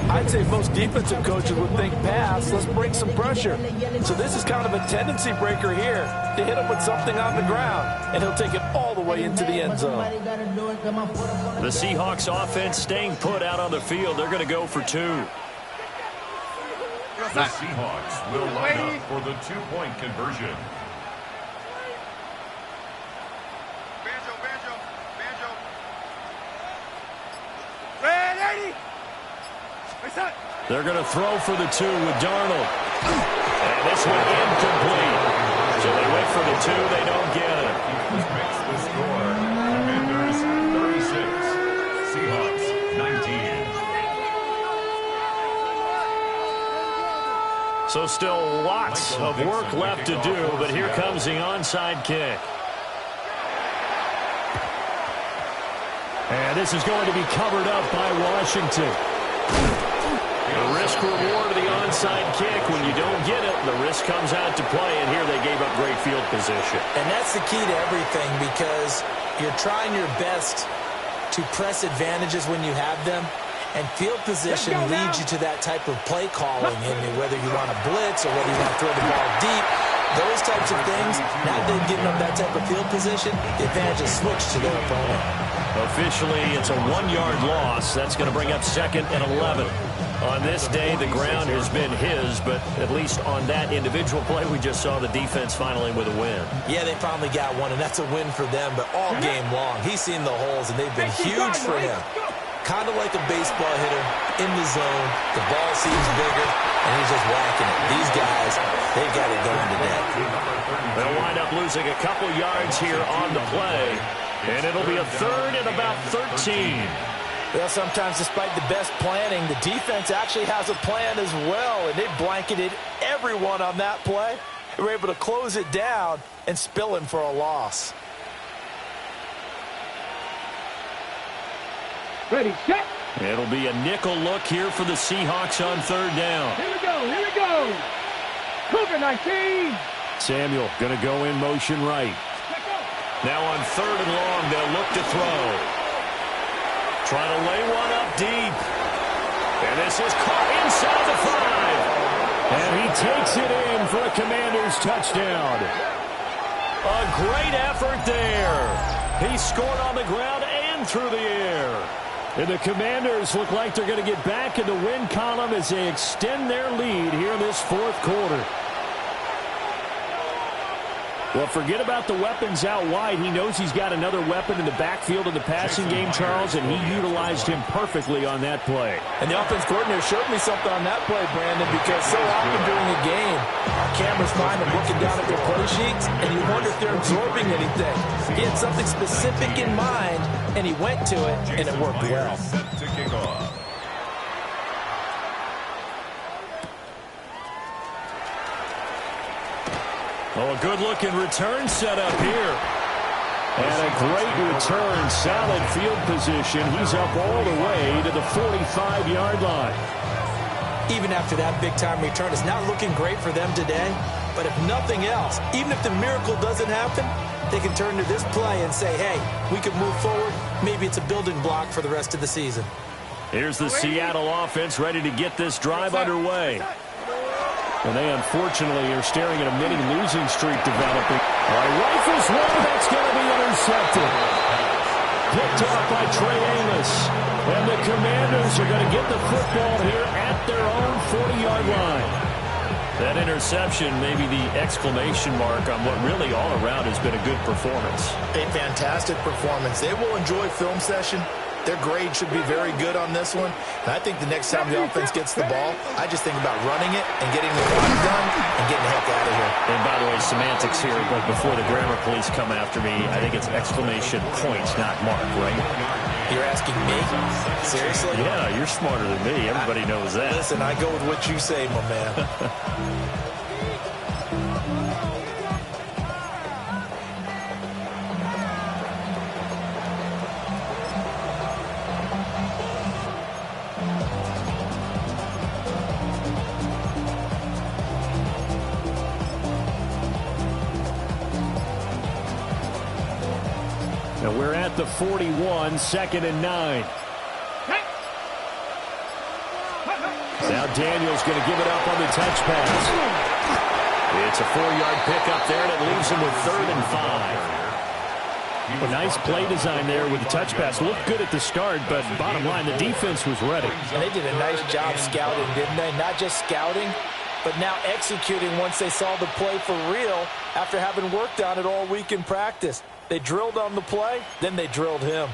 I'd say most defensive coaches would think pass, let's bring some pressure. So this is kind of a tendency breaker here to hit him with something on the ground, and he'll take it all the way into the end zone. The Seahawks offense staying put out on the field. They're going to go for 2. The Seahawks will line up for the 2-point conversion. They're going to throw for the 2 with Darnold. And this one incomplete. So they wait for the 2. They don't get it. Makes the score. Commanders 36. Seahawks 19. So still lots of work left to do, but here comes the onside kick. And this is going to be covered up by Washington. The risk-reward of the onside kick. When you don't get it, the risk comes out to play, and here they gave up great field position. And that's the key to everything, because you're trying your best to press advantages when you have them, and field position leads you to that type of play calling, and whether you want to blitz or whether you want to throw the ball deep, those types of things. Now they've given up that type of field position, the advantage is switched to their opponent. Officially, it's a 1-yard loss. That's going to bring up 2nd and 11. On this day, the ground has been his, but at least on that individual play, we just saw the defense finally with a win. Yeah, they finally got one, and that's a win for them, but all game long, he's seen the holes, and they've been huge for him. Kind of like a baseball hitter in the zone. The ball seems bigger, and he's just whacking it. These guys, they've got it going today. They'll wind up losing a couple yards here on the play, and it'll be a 3rd and about 13. Well, sometimes despite the best planning, the defense actually has a plan as well, and they blanketed everyone on that play. They were able to close it down and spill him for a loss. Ready, set. It'll be a nickel look here for the Seahawks on 3rd down. Here we go, here we go. Cougar 19. Samuel going to go in motion right. Now on 3rd and long, they'll look to throw. Trying to lay one up deep. And this is caught inside the 5. And he takes it in for a Commanders touchdown. A great effort there. He scored on the ground and through the air. And the Commanders look like they're going to get back in the win column as they extend their lead here in this 4th quarter. Well, forget about the weapons out wide. He knows he's got another weapon in the backfield of the passing game, Charles, and he utilized him perfectly on that play. And the offense coordinator showed me something on that play, Brandon, because so often during a game, our cameras find them looking down at their play sheets, and you wonder if they're absorbing anything. He had something specific in mind, and he went to it, and it worked well. Set to kick off. Oh, a good-looking return set up here. And a great return, solid field position. He's up all the way to the 45-yard line. Even after that big-time return, it's not looking great for them today. But if nothing else, even if the miracle doesn't happen, they can turn to this play and say, hey, we can move forward. Maybe it's a building block for the rest of the season. Here's the Seattle offense ready to get this drive underway. And they unfortunately are staring at a mini losing streak developing. Rifles one, that's going to be intercepted. Picked off by Trey Amos. And the Commanders are going to get the football here at their own 40-yard line. That interception, maybe the exclamation mark on what really all around has been a good performance. A fantastic performance. They will enjoy film session. Their grade should be very good on this one. And I think the next time the offense gets the ball, I just think about running it and getting the job done and getting the heck out of here. And by the way, semantics here, but before the grammar police come after me, I think it's exclamation point, not mark, right? You're asking me? Seriously? Yeah, you're smarter than me. Everybody knows that. Listen, I go with what you say, my man. And we're at the 41, 2nd and 9. Now Daniel's going to give it up on the touch pass. It's a 4-yard pickup there, and it leaves him with 3rd and 5. A nice play design there with the touch pass. Looked good at the start, but bottom line, the defense was ready. And they did a nice job scouting, didn't they? Not just scouting, but now executing once they saw the play for real after having worked on it all week in practice. They drilled on the play, then they drilled him.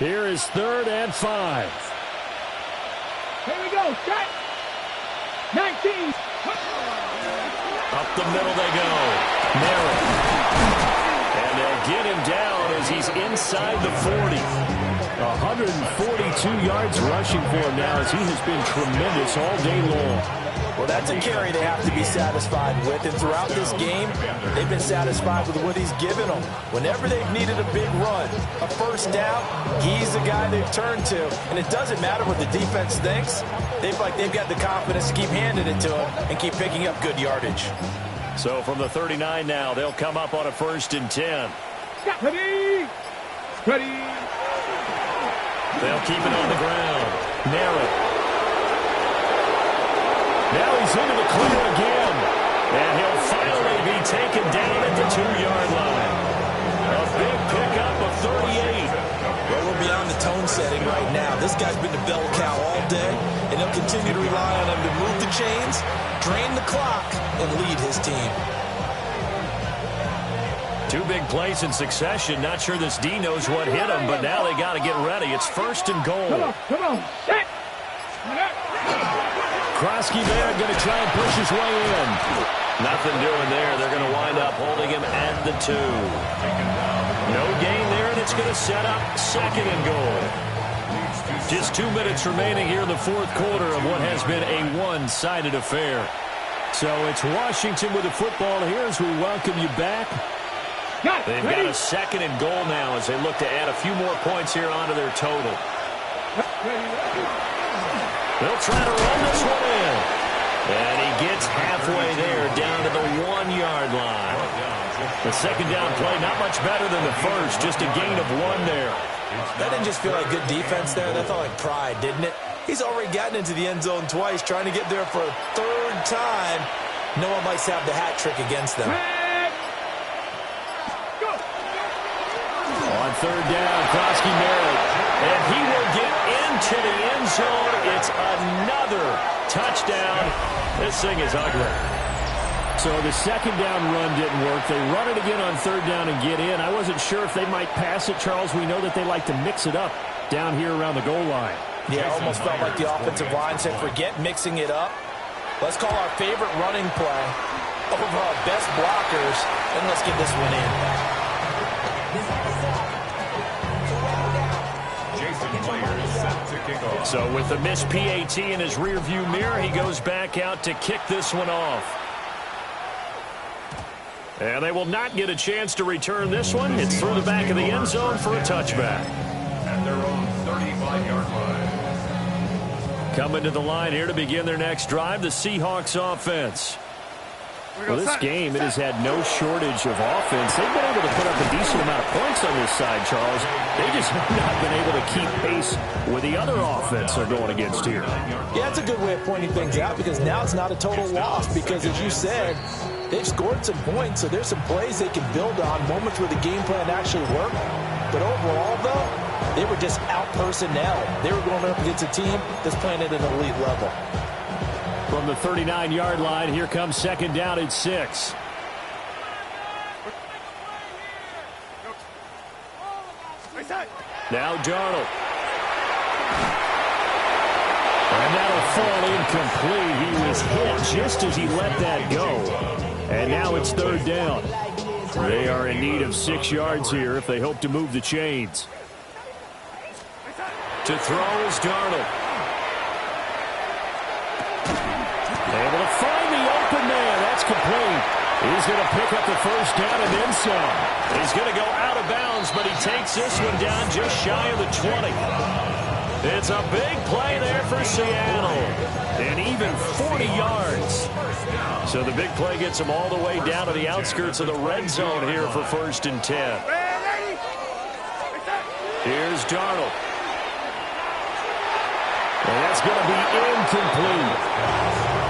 Here is 3rd and 5. Here we go. Shot. 19. Up the middle they go. Merritt. And they'll get him down as he's inside the 40. 142 yards rushing for him now as he has been tremendous all day long. Well, that's a carry they have to be satisfied with. And throughout this game, they've been satisfied with what he's given them. Whenever they've needed a big run, a first down, he's the guy they've turned to. And it doesn't matter what the defense thinks. They feel like they've got the confidence to keep handing it to him and keep picking up good yardage. So from the 39 now, they'll come up on a 1st and 10. Ready. Ready. They'll keep it on the ground. Merritt. Now he's into the clear again. And he'll finally be taken down at the 2-yard line. A big pickup of 38. Well, we're beyond the tone setting right now. This guy's been the bell cow all day, and he'll continue to rely on him to move the chains, drain the clock, and lead his team. 2 big plays in succession. Not sure this D knows what hit him, but now they got to get ready. It's 1st and goal. Come on. Set. Krosky there going to try and push his way in. Nothing doing there. They're going to wind up holding him at the 2. No gain there, and it's going to set up 2nd and goal. Just 2 minutes remaining here in the 4th quarter of what has been a one-sided affair. So it's Washington with the football here as we welcome you back. They've got a 2nd and goal now as they look to add a few more points here onto their total. They'll try to run this one in. And he gets halfway there down to the 1-yard line. The 2nd down play, not much better than the first, just a gain of 1 there. That didn't just feel like good defense there. That felt like pride, didn't it? He's already gotten into the end zone twice, trying to get there for a 3rd time. No one likes to have the hat trick against them. On 3rd down, Krosky Merritt. And he will get into the end zone. It's another touchdown. This thing is ugly. So the 2nd down run didn't work. They run it again on 3rd down and get in. I wasn't sure if they might pass it, Charles. We know that they like to mix it up down here around the goal line. Yeah, it almost felt like the offensive line said, forget mixing it up. Let's call our favorite running play over our best blockers, and let's get this one in. So with the missed PAT in his rearview mirror, he goes back out to kick this one off. And they will not get a chance to return this one. It's through the back of the end zone for a touchback. At their own 35-yard line. Coming to the line here to begin their next drive, the Seahawks offense. Well, this game, it has had no shortage of offense. They've been able to put up a decent amount of points on this side, Charles. They just have not been able to keep pace with the other offense they're going against here. Yeah, that's a good way of pointing things out because now it's not a total loss because, as you said, they've scored some points, so there's some plays they can build on, moments where the game plan actually worked. But overall, though, they were just out-personnel. They were going up against a team that's playing at an elite level. From the 39-yard line, here comes second down at 6. Now Darnold. And that'll fall incomplete. He was hit just as he let that go. And now it's third down. They are in need of 6 yards here if they hope to move the chains. To throw is Darnold. Able to find the open man. That's complete. He's going to pick up the first down and then some. He's going to go out of bounds, but he takes this one down just shy of the 20. It's a big play there for Seattle. And even 40 yards. So the big play gets him all the way down to the outskirts of the red zone here for 1st and 10. Here's Darnold. And that's going to be incomplete.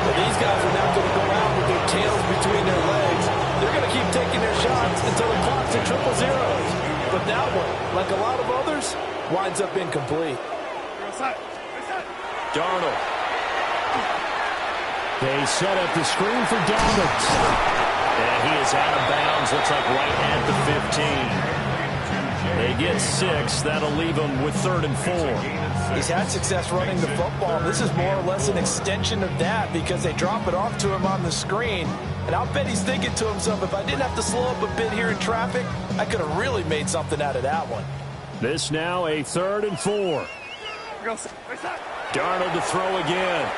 But these guys are now going to go out with their tails between their legs. They're going to keep taking their shots until the clock's at 0-0. But that one, like a lot of others, winds up incomplete. Darnold. They set up the screen for Dobbins. And he is out of bounds. Looks like right at the 15. They get 6. That'll leave them with 3rd and 4. He's had success running the football. This is more or less an extension of that because they drop it off to him on the screen. And I'll bet he's thinking to himself, if I didn't have to slow up a bit here in traffic, I could have really made something out of that one. This now a 3rd and 4. Darnold to throw again.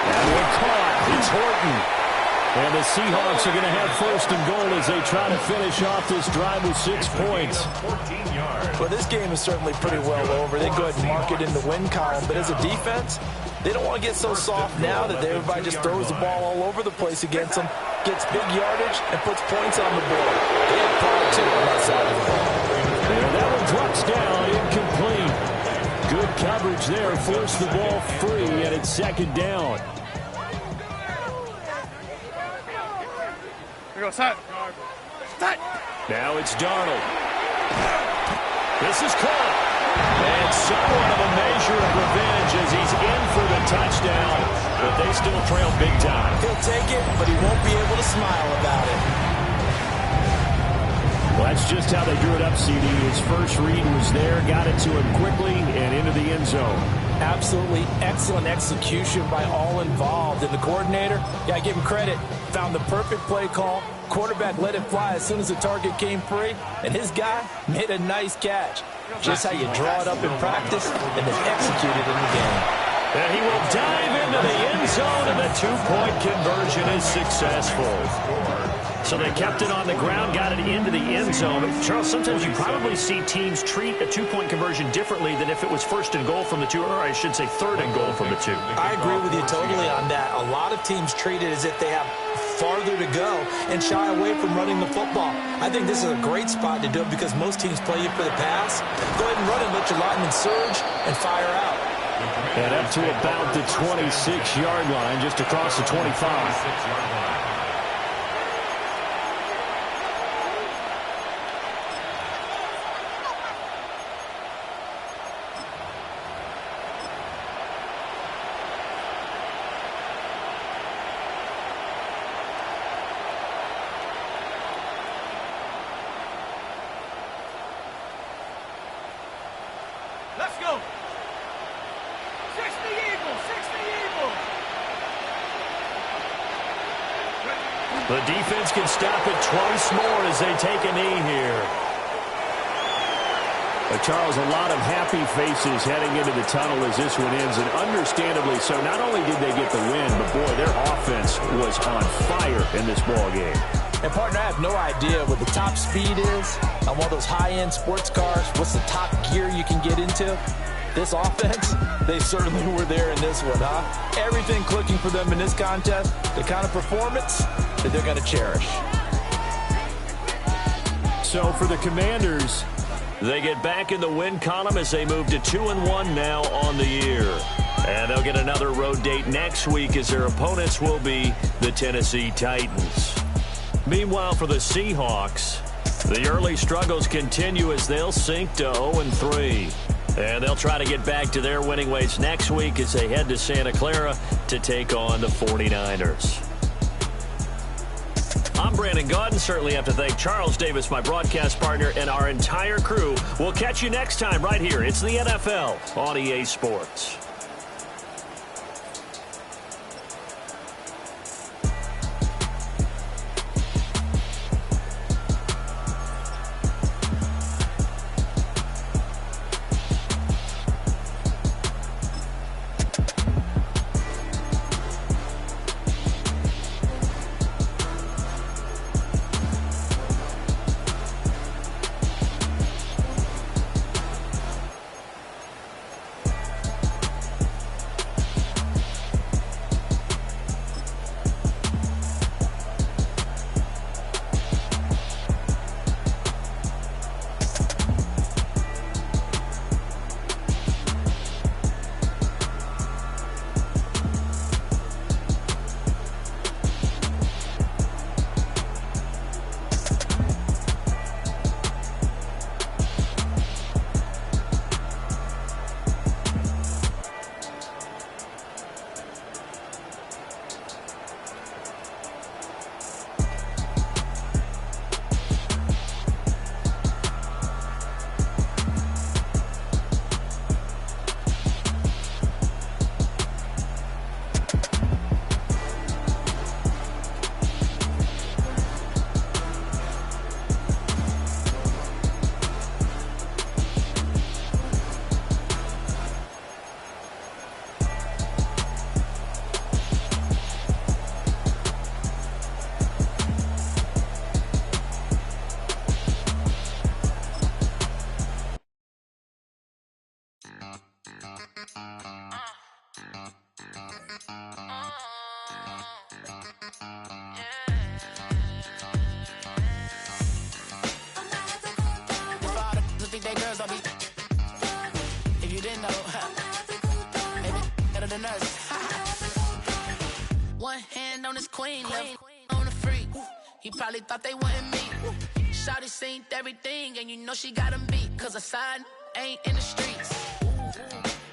And we're caught. It's Horton. And the Seahawks are going to have 1st and goal as they try to finish off this drive with 6 points. Well, this game is certainly pretty well over. They go ahead and mark it in the win column. But as a defense, they don't want to get so soft now that everybody just throws the ball all over the place against them, gets big yardage, and puts points on the board. They have pride, too, on that side of the ball. And that one drops down, incomplete. Good coverage there, forced the ball free, and it's 2nd down. Now it's Darnold. This is caught. And somewhat of a measure of revenge as he's in for the touchdown. But they still trail big time. He'll take it, but he won't be able to smile about it. Well, that's just how they drew it up, CD. His first read was there, got it to him quickly, and into the end zone. Absolutely excellent execution by all involved. And the coordinator, yeah, give him credit, found the perfect play call. Quarterback let it fly as soon as the target came free, and his guy made a nice catch. Just how you draw it up in practice and then execute it in the game. And he will dive into the end zone, and the 2-point conversion is successful. So they kept it on the ground, got it into the end zone. Charles, sometimes you probably see teams treat a 2-point conversion differently than if it was 1st and goal from the 2, or I should say 3rd and goal from the 2. I agree with you totally on that. A lot of teams treat it as if they have farther to go and shy away from running the football. I think this is a great spot to do it because most teams play you for the pass. Go ahead and run it, let your linemen surge, and fire out. And up to about the 26-yard line, just across the 25. Let's go. 60 Eagles, 60 Eagles. The defense can stop it twice more as they take a knee here. But Charles, a lot of happy faces heading into the tunnel as this one ends, and understandably so. Not only did they get the win, but boy, their offense was on fire in this ball game. And, partner, I have no idea what the top speed is on one of those high-end sports cars. What's the top gear you can get into? This offense, they certainly were there in this one, huh? Everything clicking for them in this contest, the kind of performance that they're going to cherish. So for the Commanders, they get back in the win column as they move to 2-1 now on the year. And they'll get another road date next week as their opponents will be the Tennessee Titans. Meanwhile, for the Seahawks, the early struggles continue as they'll sink to 0-3. And they'll try to get back to their winning ways next week as they head to Santa Clara to take on the 49ers. I'm Brandon Gaudin. Certainly have to thank Charles Davis, my broadcast partner, and our entire crew. We'll catch you next time right here. It's the NFL on EA Sports. If you didn't know, maybe better than us. One hand on his queen, left on the freak. He probably thought they wanted me. Shawty seen everything, and you know she got him beat. Cause her side ain't in the streets.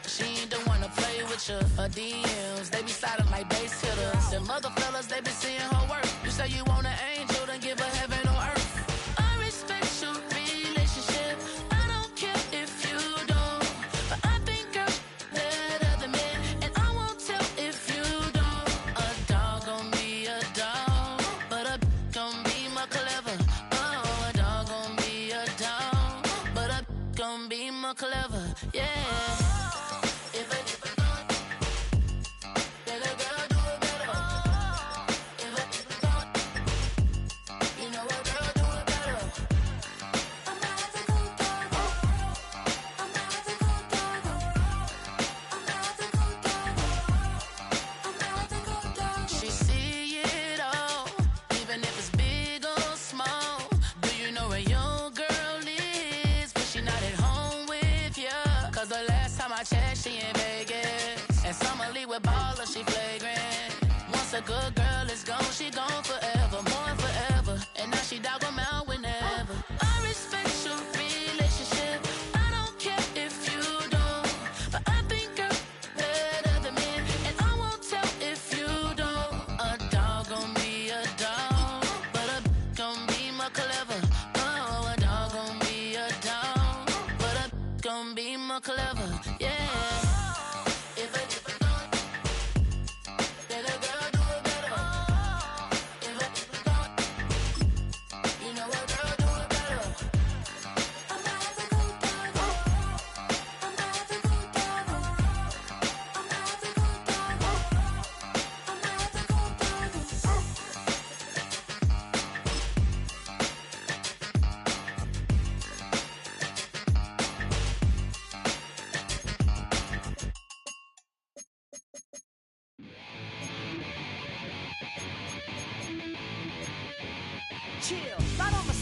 She ain't the one to play with you. Her DMs, they be sliding like base hitters. And mother fellas, they be seeing her work. You say you want an angel, then give her heaven on earth. I respect your relationship. I don't care if you don't. But I think girl, let other men. And I won't tell if you don't. A dog gon' be a dog. But a gon' be more clever. Oh, a dog gon' be a dog. But a gon' be more clever. Yeah. She in Vegas, and Summer Lee with baller, she flagrant. Once a good girl is gone, she gone forever, more forever. And now she dog 'em out whenever. I respect your relationship. I don't care if you don't, but I think girl better than men, and I won't tell if you don't. A dog gon' be a dog, but a gon' be more clever. Oh, a dog gon' be a dog, but a gon' be more clever. Yeah. chill, right on the